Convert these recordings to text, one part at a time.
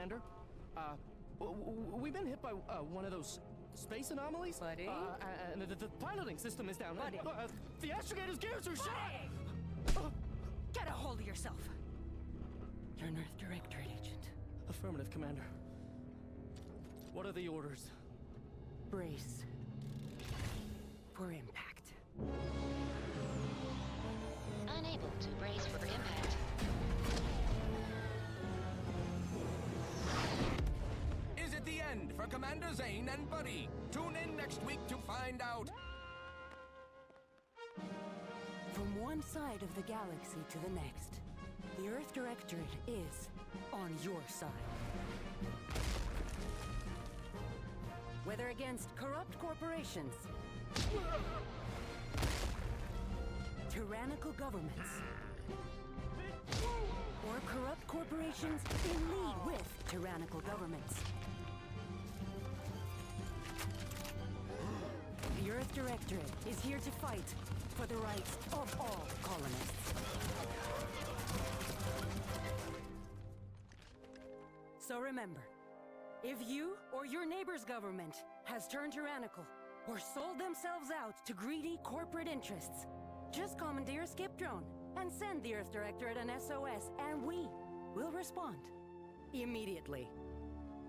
Commander. We've been hit by one of those space anomalies. Buddy? And the piloting system is down. Buddy? The astrogator's gears are shot! Get a hold of yourself. You're an Earth Directorate agent. Affirmative, Commander. What are the orders? Brace for impact. Unable to brace for impact. Is it the end for Commander Zane and Buddy? Tune in next week to find out. From one side of the galaxy to the next, the Earth Directorate is on your side. Whether against corrupt corporations, tyrannical governments, or corrupt corporations in league with tyrannical governments, the Earth Directorate is here to fight for the rights of all colonists. So remember, if you or your neighbor's government has turned tyrannical or sold themselves out to greedy corporate interests, just commandeer a skip drone and send the Earth Directorate an SOS, and we will respond immediately.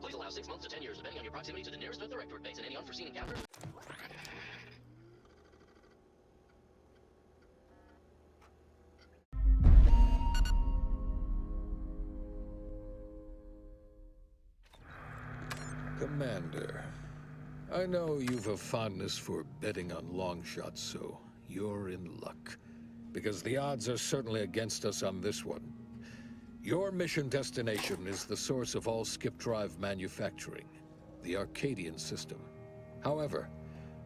Please allow 6 months to 10 years, depending on your proximity to the nearest Earth Directorate base and any unforeseen encounters. Commander, I know you've a fondness for betting on long shots, so you're in luck. Because the odds are certainly against us on this one. Your mission destination is the source of all skip drive manufacturing, the Arcadian system. However,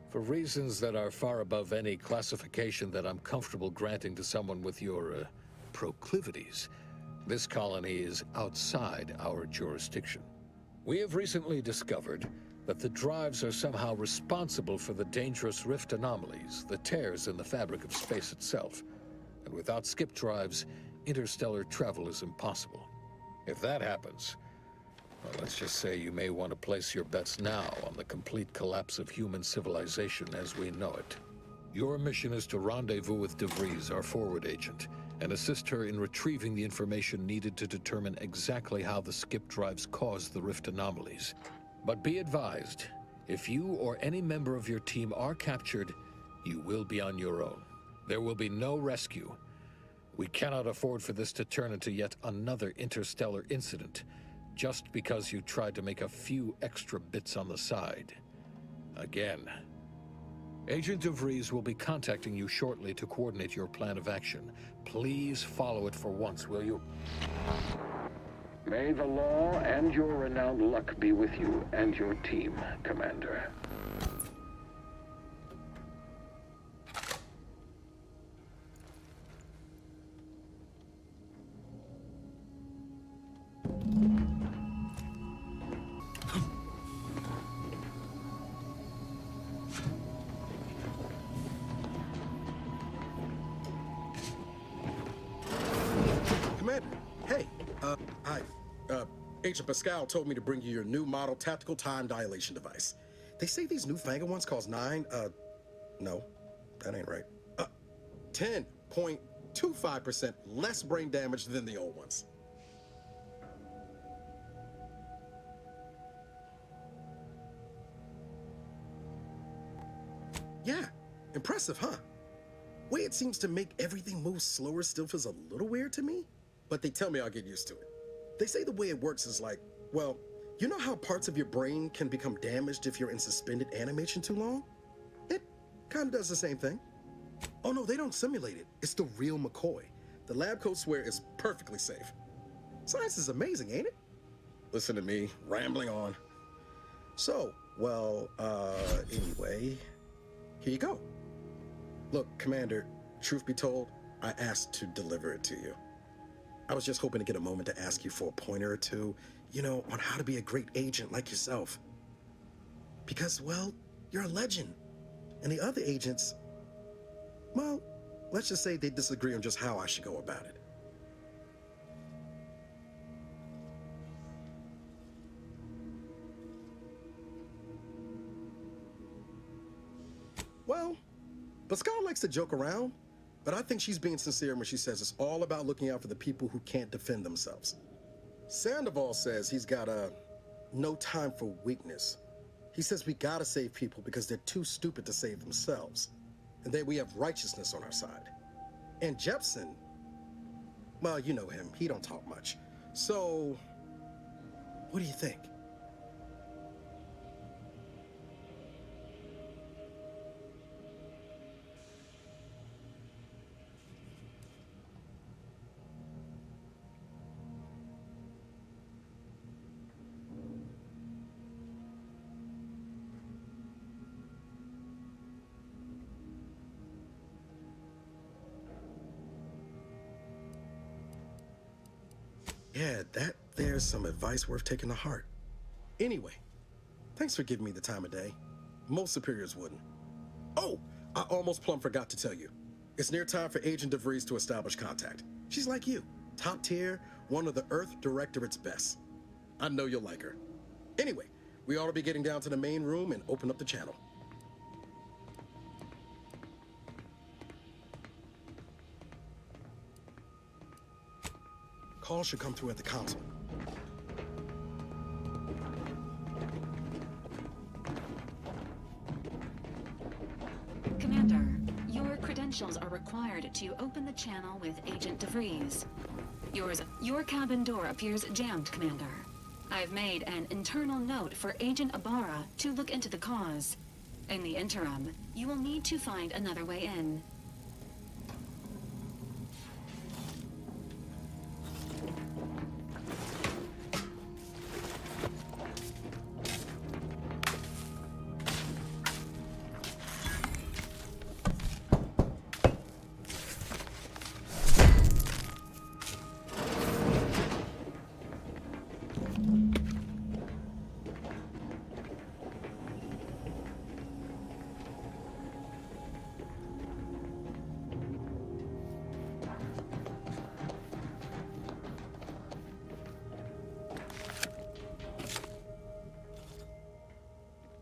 for reasons that are far above any classification that I'm comfortable granting to someone with your proclivities, this colony is outside our jurisdiction. We have recently discovered that the drives are somehow responsible for the dangerous rift anomalies, the tears in the fabric of space itself. And without skip drives, interstellar travel is impossible. If that happens, well, let's just say you may want to place your bets now on the complete collapse of human civilization as we know it. Your mission is to rendezvous with DeVries, our forward agent, and assist her in retrieving the information needed to determine exactly how the skip drives caused the rift anomalies. But be advised, if you or any member of your team are captured, you will be on your own. There will be no rescue. We cannot afford for this to turn into yet another interstellar incident, just because you tried to make a few extra bits on the side. Again. Agent DeVries will be contacting you shortly to coordinate your plan of action. Please follow it for once, will you? May the law and your renowned luck be with you and your team, Commander. Agent Pascal told me to bring you your new model tactical time dilation device. They say these newfangled ones cause no, that ain't right. 10.25% less brain damage than the old ones. Yeah, impressive, huh? Way it seems to make everything move slower still feels a little weird to me, but they tell me I'll get used to it. They say the way it works is like, well, you know how parts of your brain can become damaged if you're in suspended animation too long? It kind of does the same thing. Oh no, they don't simulate it. It's the real McCoy. The lab coats swear it's perfectly safe. Science is amazing, ain't it? Listen to me, rambling on. So, well, anyway, here you go. Look, Commander, truth be told, I asked to deliver it to you. I was just hoping to get a moment to ask you for a pointer or two, you know, on how to be a great agent like yourself. Because, well, you're a legend. And the other agents, well, let's just say they disagree on just how I should go about it. Well, Pascal likes to joke around, but I think she's being sincere when she says it's all about looking out for the people who can't defend themselves. Sandoval says he's got no time for weakness. He says we gotta save people because they're too stupid to save themselves, and that we have righteousness on our side. And Jepson, well, you know him, he don't talk much. So, what do you think? Yeah, there's some advice worth taking to heart. Anyway, thanks for giving me the time of day. Most superiors wouldn't. Oh, I almost plumb forgot to tell you. It's near time for Agent DeVries to establish contact. She's like you, top tier, one of the Earth Directorate's best. I know you'll like her. Anyway, we ought to be getting down to the main room and open up the channel. Call should come through at the console. Commander, your credentials are required to open the channel with Agent DeVries. Your cabin door appears jammed, Commander. I've made an internal note for Agent Ibarra to look into the cause. In the interim, you will need to find another way in.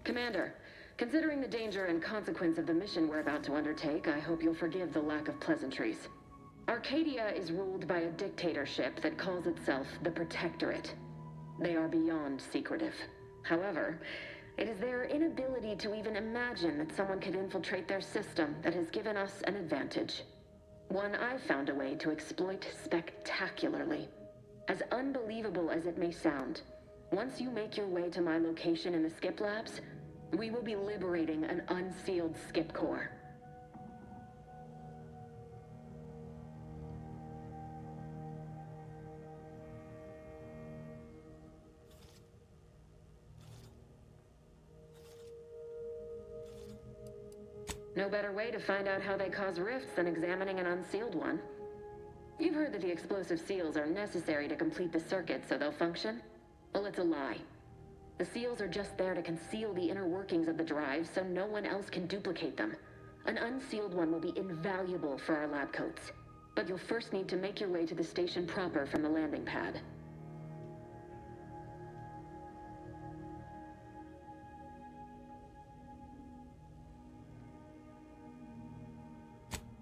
Commander, considering the danger and consequence of the mission we're about to undertake, I hope you'll forgive the lack of pleasantries. Arcadia is ruled by a dictatorship that calls itself the Protectorate. They are beyond secretive. However, it is their inability to even imagine that someone could infiltrate their system that has given us an advantage. One I've found a way to exploit spectacularly. As unbelievable as it may sound, once you make your way to my location in the Skip Labs, we will be liberating an unsealed Skip core. No better way to find out how they cause rifts than examining an unsealed one. You've heard that the explosive seals are necessary to complete the circuit so they'll function? Well, it's a lie. The seals are just there to conceal the inner workings of the drives so no one else can duplicate them. An unsealed one will be invaluable for our lab coats. But you'll first need to make your way to the station proper from the landing pad.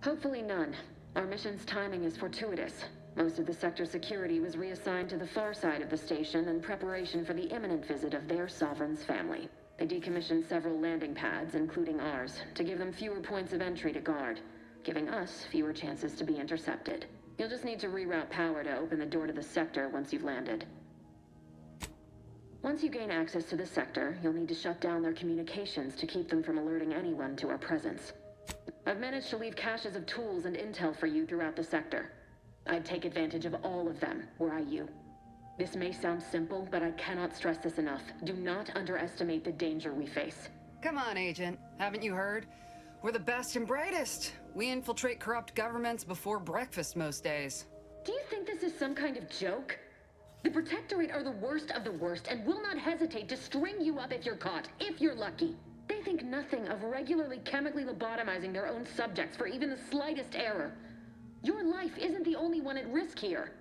Hopefully none. Our mission's timing is fortuitous. Most of the sector security was reassigned to the far side of the station in preparation for the imminent visit of their sovereign's family. They decommissioned several landing pads, including ours, to give them fewer points of entry to guard, giving us fewer chances to be intercepted. You'll just need to reroute power to open the door to the sector once you've landed. Once you gain access to the sector, you'll need to shut down their communications to keep them from alerting anyone to our presence. I've managed to leave caches of tools and intel for you throughout the sector. I'd take advantage of all of them, were I you. This may sound simple, but I cannot stress this enough. Do not underestimate the danger we face. Come on, Agent. Haven't you heard? We're the best and brightest. We infiltrate corrupt governments before breakfast most days. Do you think this is some kind of joke? The Protectorate are the worst of the worst and will not hesitate to string you up if you're caught, if you're lucky. They think nothing of regularly chemically lobotomizing their own subjects for even the slightest error. Your life isn't the only one at risk here.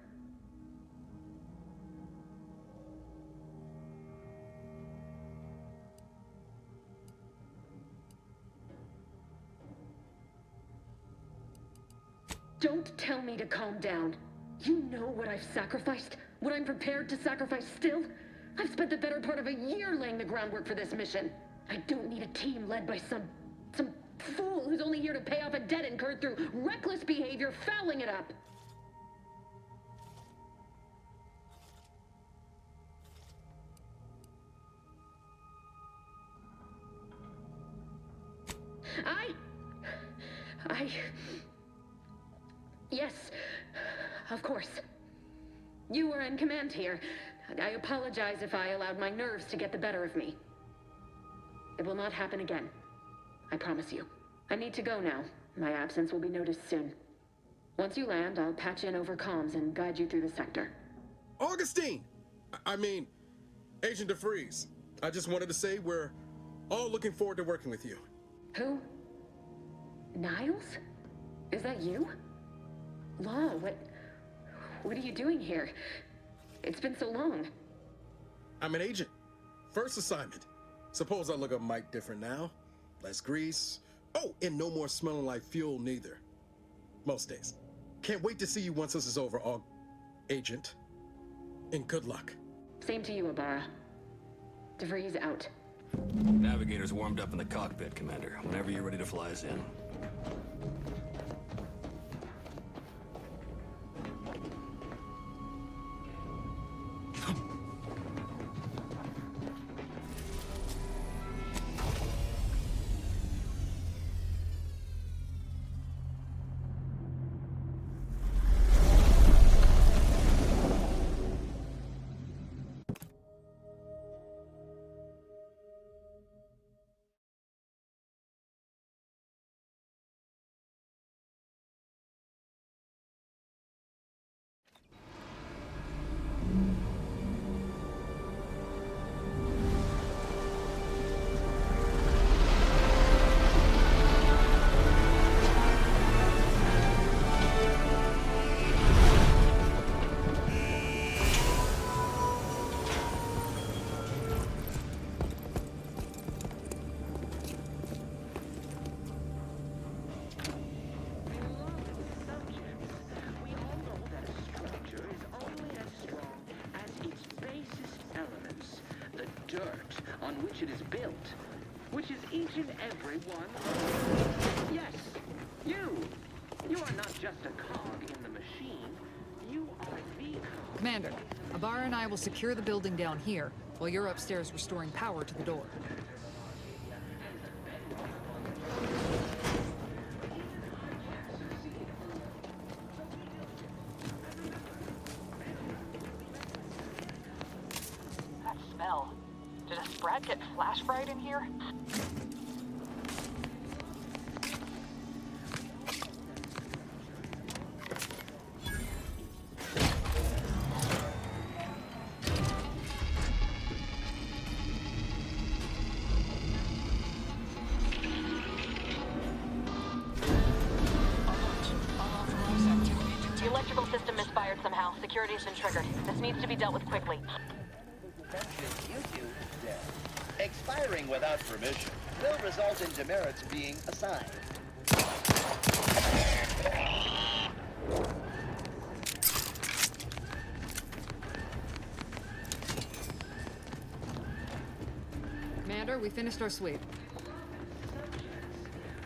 Don't tell me to calm down. You know what I've sacrificed? What I'm prepared to sacrifice still? I've spent the better part of a year laying the groundwork for this mission. I don't need a team led by some fool who's only here to pay off a debt incurred through reckless behavior, fouling it up. Yes, of course. You were in command here. I apologize if I allowed my nerves to get the better of me. It will not happen again. I promise you. I need to go now. My absence will be noticed soon. Once you land, I'll patch in over comms and guide you through the sector. Augustine! I mean, Agent DeFreeze. I just wanted to say we're all looking forward to working with you. Who? Niles? Is that you? Law, what are you doing here? It's been so long. I'm an agent. First assignment. Suppose I look a mite different now. Less grease. Oh, and no more smelling like fuel neither. Most days. Can't wait to see you once this is over, Agent. And good luck. Same to you, Abara. DeVries out. Navigator's warmed up in the cockpit, Commander. Whenever you're ready to fly us in. On which it is built, which is each and every one. Yes, you are not just a cog in the machine, you are the cog. Commander, Abara and I will secure the building down here, while you're upstairs restoring power to the door. That smell. Did a sprat get flash fried in here? The electrical system misfired somehow. Security has been triggered. This needs to be dealt with quickly. Expiring without permission will result in demerits being assigned. Commander, we finished our sweep.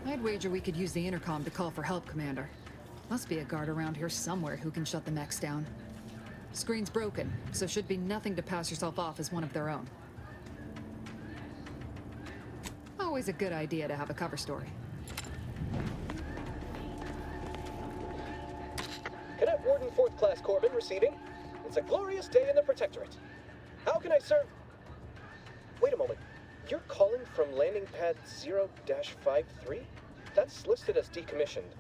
I'd wager we could use the intercom to call for help, Commander. Must be a guard around here somewhere who can shut the mechs down. Screen's broken, so should be nothing to pass yourself off as one of their own. Always a good idea to have a cover story. Cadet Warden 4th Class Corbin receiving. It's a glorious day in the Protectorate. How can I serve? Wait a moment. You're calling from landing pad 0-53? That's listed as decommissioned.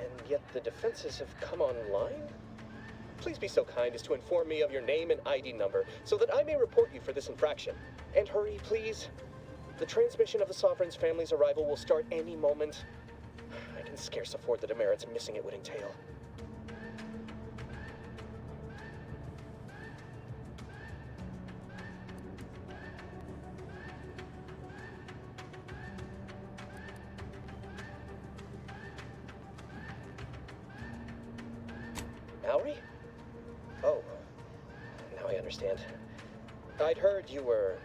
And yet the defenses have come online? Please be so kind as to inform me of your name and ID number so that I may report you for this infraction. And hurry, please. The transmission of the Sovereign's family's arrival will start any moment. I can scarce afford the demerits missing it would entail. Mallory? Oh, now I understand. I'd heard you were,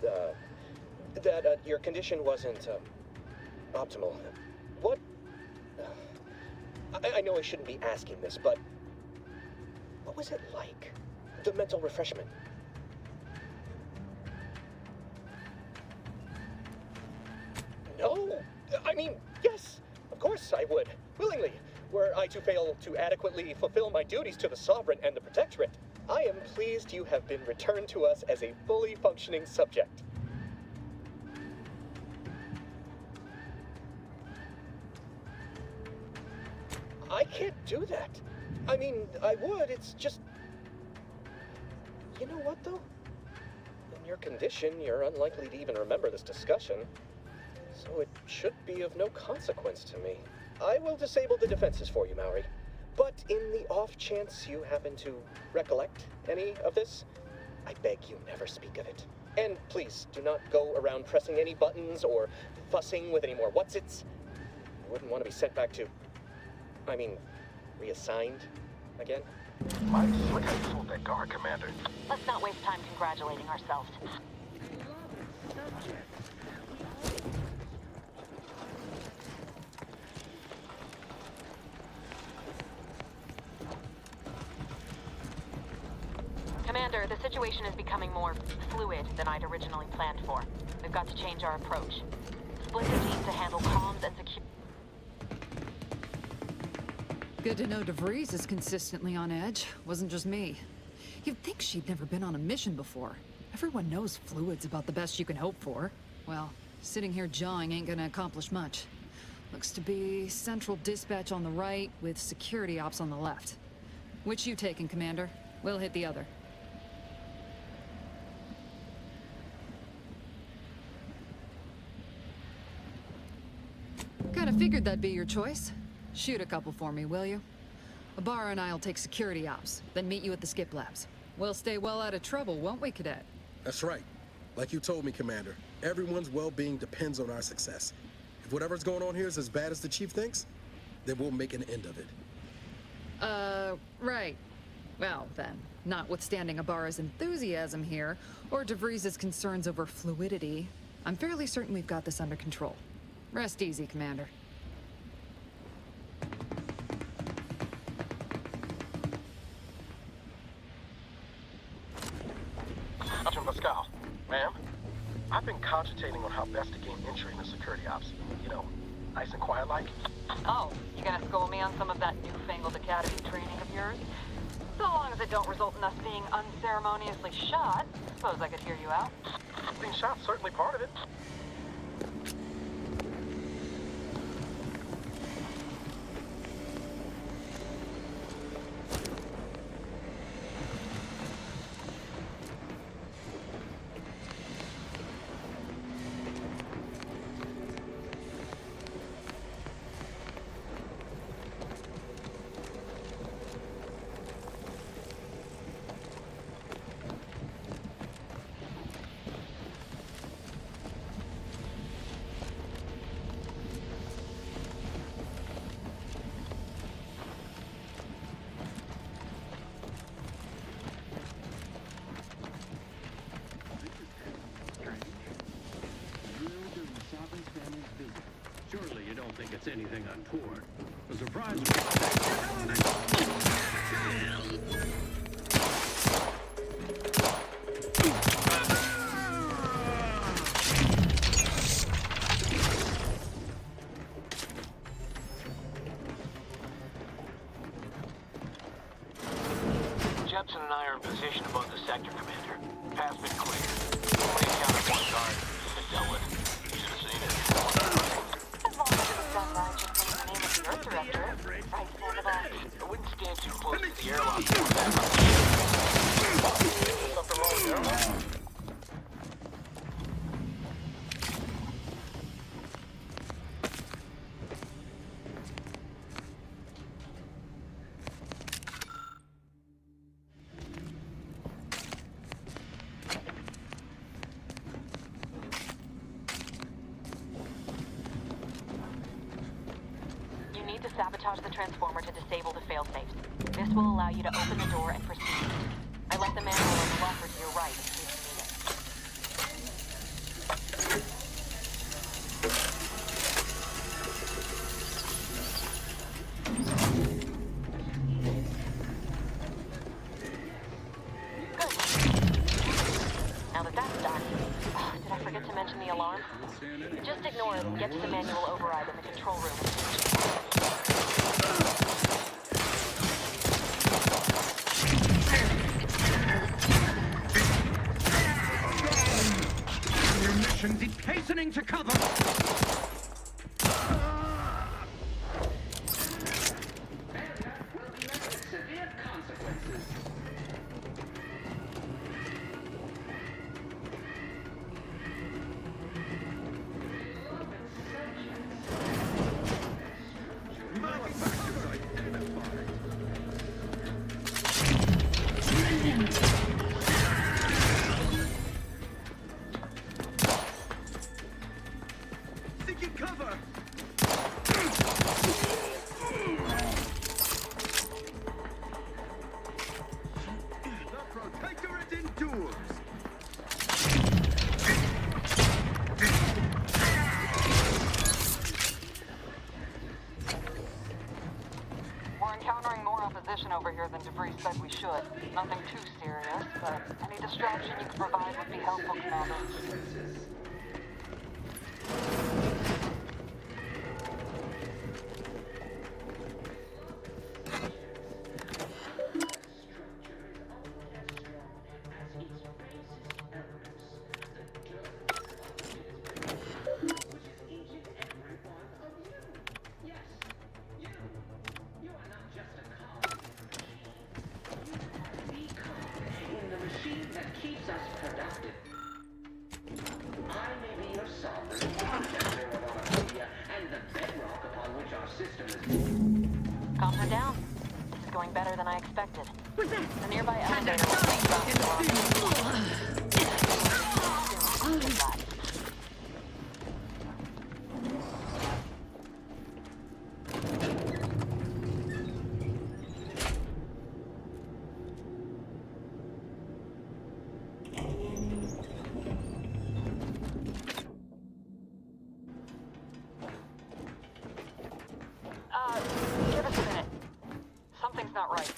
that your condition wasn't, optimal. What? I know I shouldn't be asking this, but what was it like? The mental refreshment? No! I mean, yes! Of course I would. Willingly. Were I to fail to adequately fulfill my duties to the Sovereign and the Protectorate, I am pleased you have been returned to us as a fully functioning subject. I can't do that. I mean, I would, it's just... You know what, though? In your condition, you're unlikely to even remember this discussion, so it should be of no consequence to me. I will disable the defenses for you, Mallory. But in the off chance you happen to recollect any of this, I beg you never speak of it. And please, do not go around pressing any buttons or fussing with any more whatsits. You wouldn't want to be sent back to... reassigned again? Might look how you fooled that guard, Commander. Let's not waste time congratulating ourselves. Commander, the situation is becoming more fluid than I'd originally planned for. We've got to change our approach. Split the team to handle comms and security. Good to know DeVries is consistently on edge. Wasn't just me. You'd think she'd never been on a mission before. Everyone knows fluid's about the best you can hope for. Well, sitting here jawing ain't gonna accomplish much. Looks to be central dispatch on the right with security ops on the left. Which you taking, Commander? We'll hit the other. Kinda figured that'd be your choice. Shoot a couple for me, will you? Ibarra and I'll take security ops, then meet you at the skip labs. We'll stay well out of trouble, won't we, Cadet? That's right. Like you told me, Commander, everyone's well-being depends on our success. If whatever's going on here is as bad as the Chief thinks, then we'll make an end of it. Right. Well, then, notwithstanding Ibarra's enthusiasm here, or DeVries' concerns over fluidity, I'm fairly certain we've got this under control. Rest easy, Commander. Pascal, ma'am, I've been cogitating on how best to gain entry into security ops. You know, nice and quiet like. Oh, you gonna school me on some of that newfangled academy training of yours? So long as it don't result in us being unceremoniously shot, suppose I could hear you out. Being shot's certainly part of it. Surely you don't think it's anything untoward. The surprise Jepson and I are in position above the sector, Commander. Path's been cleared. Only encountered one guard. Been dealt with. You should have seen it. As long as it was done right, just in the name of the Earth Directorate. Right, Sandoval? I wouldn't stand too close to the airlock. Something wrong with the airlock? sabotage the transformer to disable the failsafe. This will allow you to open the door and proceed. I left the manual on the locker to your right in case you need it. Now that that's done, did I forget to mention the alarm? Just ignore it and get to the manual override in the control room. Your mission is hastening to cover! Severe consequences. Seeking cover! The Protectorate endures! We're encountering more opposition over here than DeVries said we should. Nothing too serious, but any distraction you can provide would be helpful, Commander. In the machine that keeps us productive. I may be your sovereign protector of our media and the bedrock upon which our system is built. Calm her down. This is going better than I expected. What's that? The nearby elevator will be stopped. Give us a minute. Something's not right.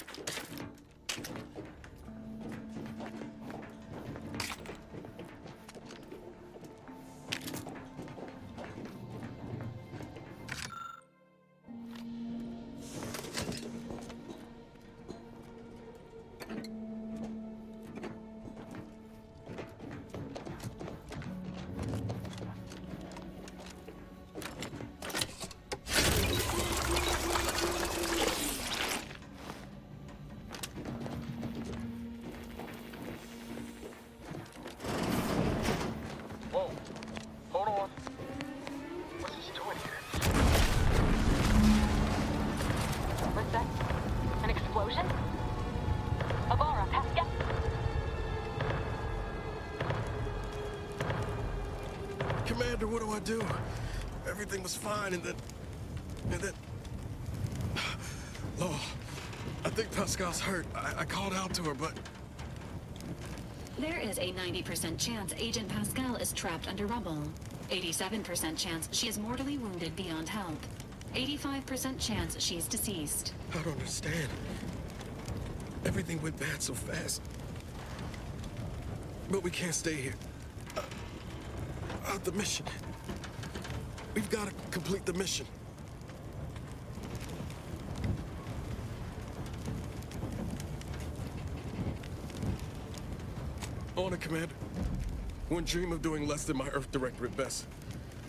Whoa. Hold on. What's he doing here? What's that? An explosion? Agora, yep. Commander, what do I do? Everything was fine, and then... Oh, I think Pascal's hurt. I called out to her, but... There is a 90% chance Agent Pascal is trapped under rubble. 87% chance she is mortally wounded beyond help. 85% chance she's deceased. I don't understand. Everything went bad so fast. But we can't stay here. The mission. We've got to complete the mission. On it, Commander. Wouldn't dream of doing less than my Earth Director at best.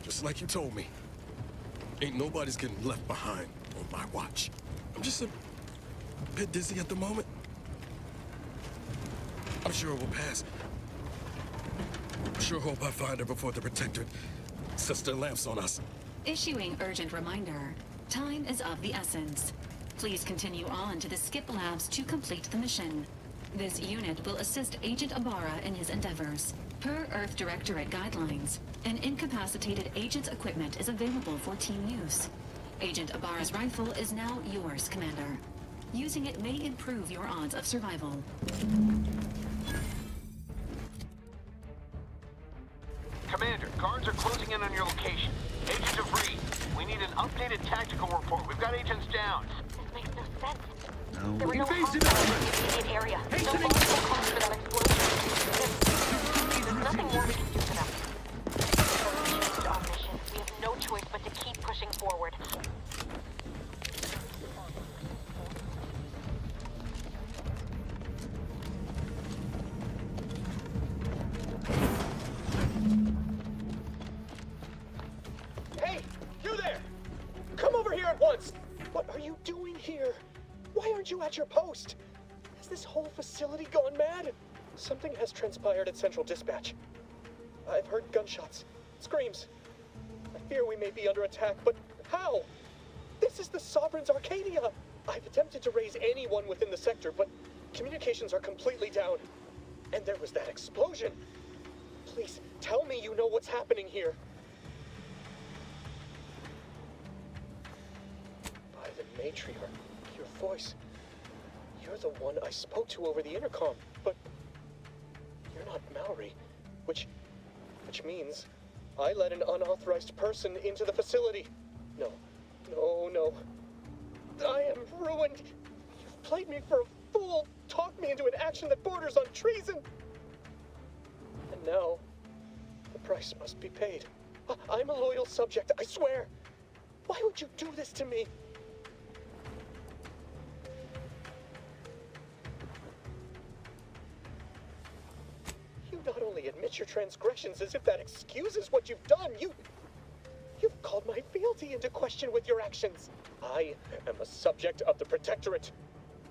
Just like you told me. Ain't nobody's getting left behind on my watch. I'm just a bit dizzy at the moment. I'm sure it will pass. Sure hope I find her before the Protectorate sets their lamps on us. Issuing urgent reminder. Time is of the essence. Please continue on to the skip labs to complete the mission. This unit will assist Agent Agora in his endeavors. Per Earth Directorate guidelines, an incapacitated agent's equipment is available for team use. Agent Ibarra's rifle is now yours, Commander. Using it may improve your odds of survival. Commander, guards are closing in on your location. Agent DeVries, we need an updated tactical report. We've got agents down. This makes no sense. No, There were no evasive hostiles element. in the immediate area. No Hastening. multiple cause for that explosion. There's nothing more we can do for them. We changed our mission. We have no choice but to keep pushing forward. Hey, you there! Come over here at once! What are you doing here? Why aren't you at your post? Has this whole facility gone mad? Something has transpired at Central Dispatch. I've heard gunshots, screams. I fear we may be under attack, but how? This is the Sovereign's Arcadia! I've attempted to raise anyone within the sector, but communications are completely down. And there was that explosion. Please, tell me you know what's happening here. By the matriarch, your voice. You're the one I spoke to over the intercom, but you're not Mallory, which means I let an unauthorized person into the facility. No. I am ruined. You've played me for a fool, talked me into an action that borders on treason. And now, the price must be paid. I'm a loyal subject, I swear. Why would you do this to me? You not only admit your transgressions as if that excuses what you've done, you've called my fealty into question with your actions. I am a subject of the Protectorate.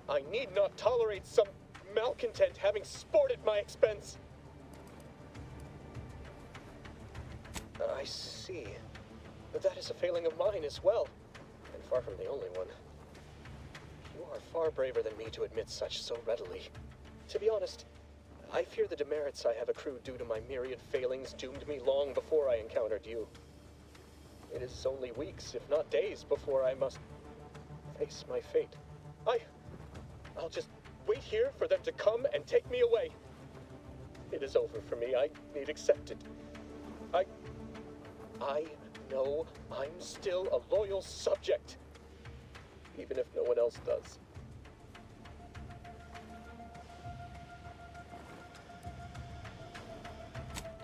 I need not tolerate some malcontent having sport at my expense. I see. But that is a failing of mine as well, and far from the only one. You are far braver than me to admit such so readily. To be honest, I fear the demerits I have accrued due to my myriad failings doomed me long before I encountered you. It is only weeks, if not days, before I must face my fate. I'll just wait here for them to come and take me away. It is over for me. I need accept it. I know I'm still a loyal subject, even if no one else does.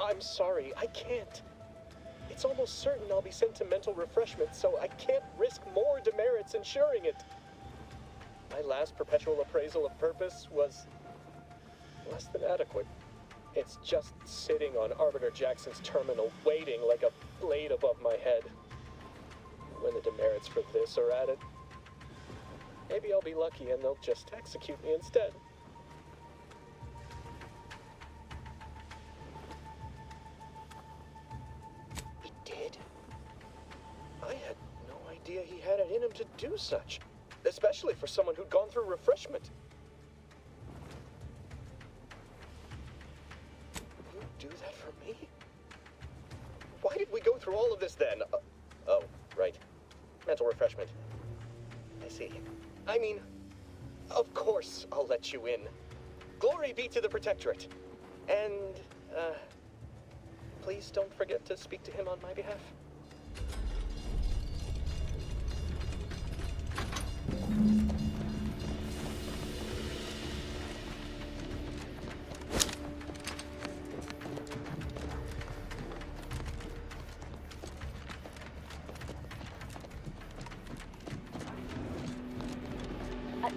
I'm sorry, I can't. It's almost certain I'll be sent to mental refreshment, so I can't risk more demerits ensuring it. My last perpetual appraisal of purpose was less than adequate. It's just sitting on Arbiter Jackson's terminal, waiting like a blade above my head. When the demerits for this are added, maybe I'll be lucky and they'll just execute me instead. He did? I had no idea he had it in him to do such, especially for someone who'd gone through refreshment. Do that for me? Why did we go through all of this then? Oh, right. Mental refreshment. I see. I mean, of course I'll let you in. Glory be to the Protectorate. And, please don't forget to speak to him on my behalf.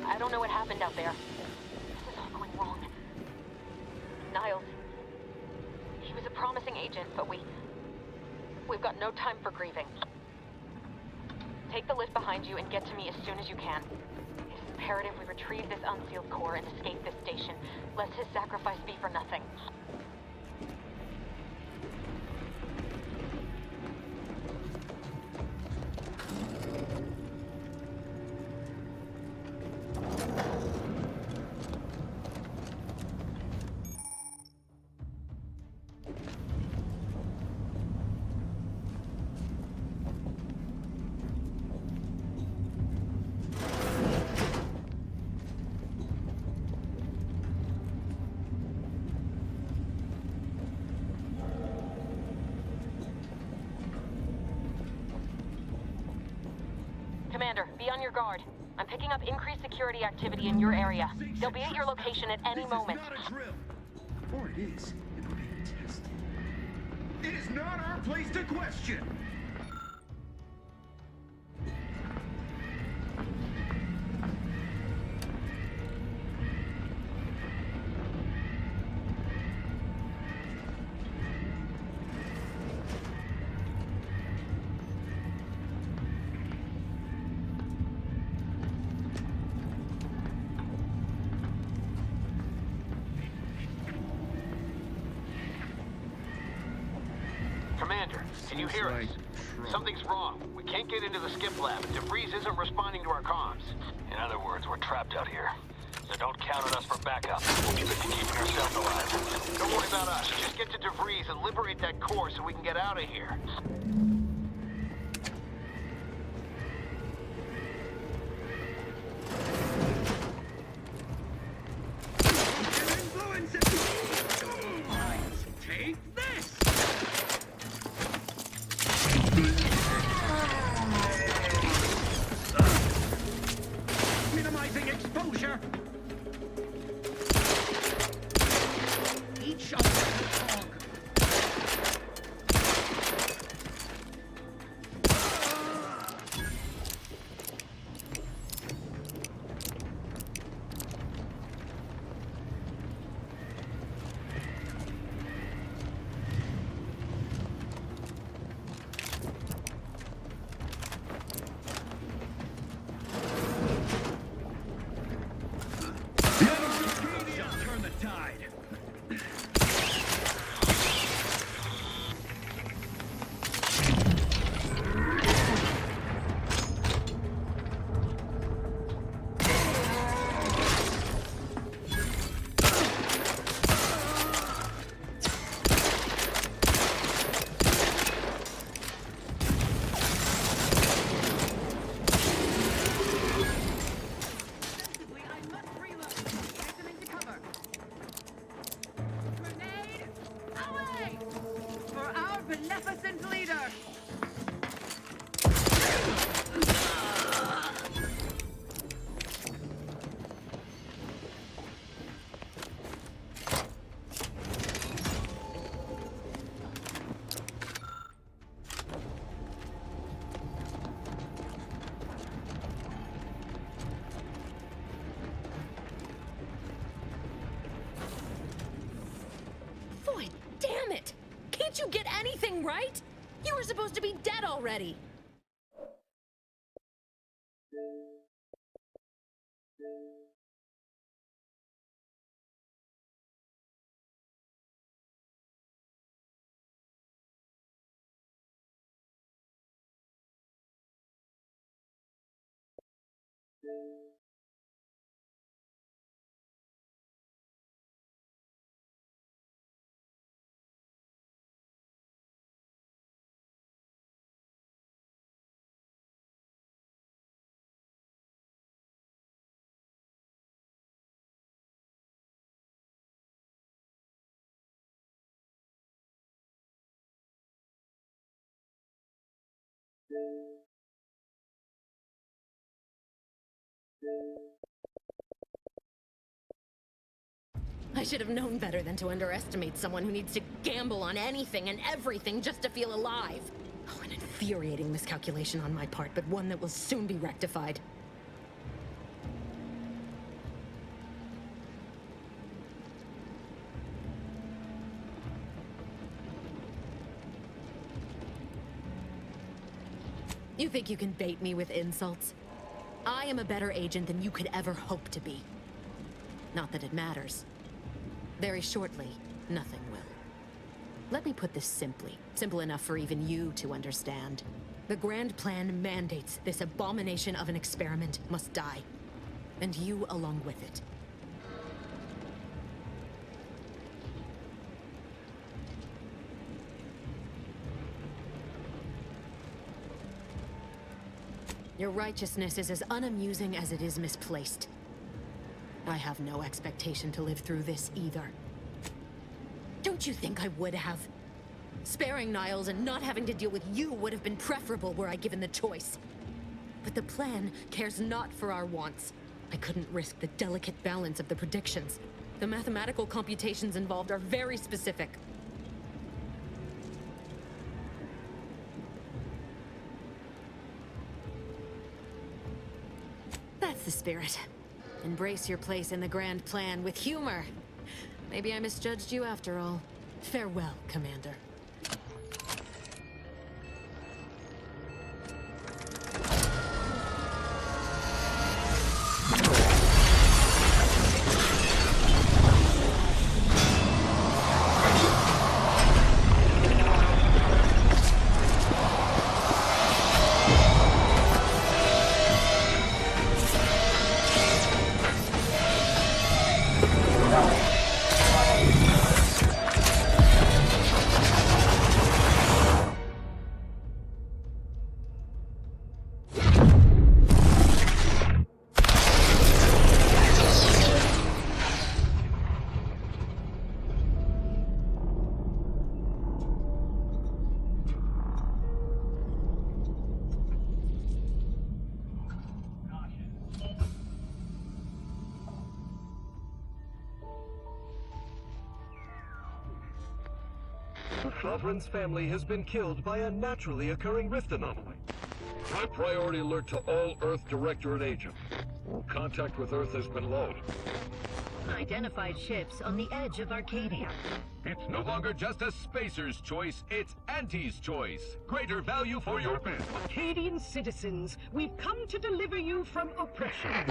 I don't know what happened out there. This is all going wrong. Niles. He was a promising agent, but we've got no time for grieving. Take the lift behind you and get to me as soon as you can. It's imperative we retrieve this unsealed core and escape this station, lest his sacrifice be for nothing. Commander, be on your guard. I'm picking up increased security activity in your area. They'll be at your location at any moment. This is not a drill. Or it is. It'll be a test. It is not our place to question. Commander, can you hear us? Something's wrong. We can't get into the skip lab. DeVries isn't responding to our comms. In other words, we're trapped out here. So don't count on us for backup. We'll be busy keeping ourselves alive. Don't worry about us. Just get to DeVries and liberate that core so we can get out of here. Take this! Minimizing exposure. Each of them hog. Turn the tide. Beneficent leader! Boy, damn it! Can't you get anything right? You were supposed to be dead already! I should have known better than to underestimate someone who needs to gamble on anything and everything just to feel alive. Oh, an infuriating miscalculation on my part, but one that will soon be rectified. You think you can bait me with insults? I am a better agent than you could ever hope to be. Not that it matters. Very shortly, nothing will. Let me put this simply. Simple enough for even you to understand. The grand plan mandates this abomination of an experiment must die. And you along with it. Your righteousness is as unamusing as it is misplaced. I have no expectation to live through this either. Don't you think I would have? Sparing Niles and not having to deal with you would have been preferable were I given the choice. But the plan cares not for our wants. I couldn't risk the delicate balance of the predictions. The mathematical computations involved are very specific. That's the spirit. Embrace your place in the grand plan with humor. Maybe I misjudged you after all. Farewell, Commander. The Sovereign's family has been killed by a naturally occurring rift anomaly. High priority alert to all Earth Directorate agents. Contact with Earth has been low. Identified ships on the edge of Arcadia. It's no longer just a spacer's choice, it's Auntie's choice. Greater value for your bid. Arcadian citizens, we've come to deliver you from oppression.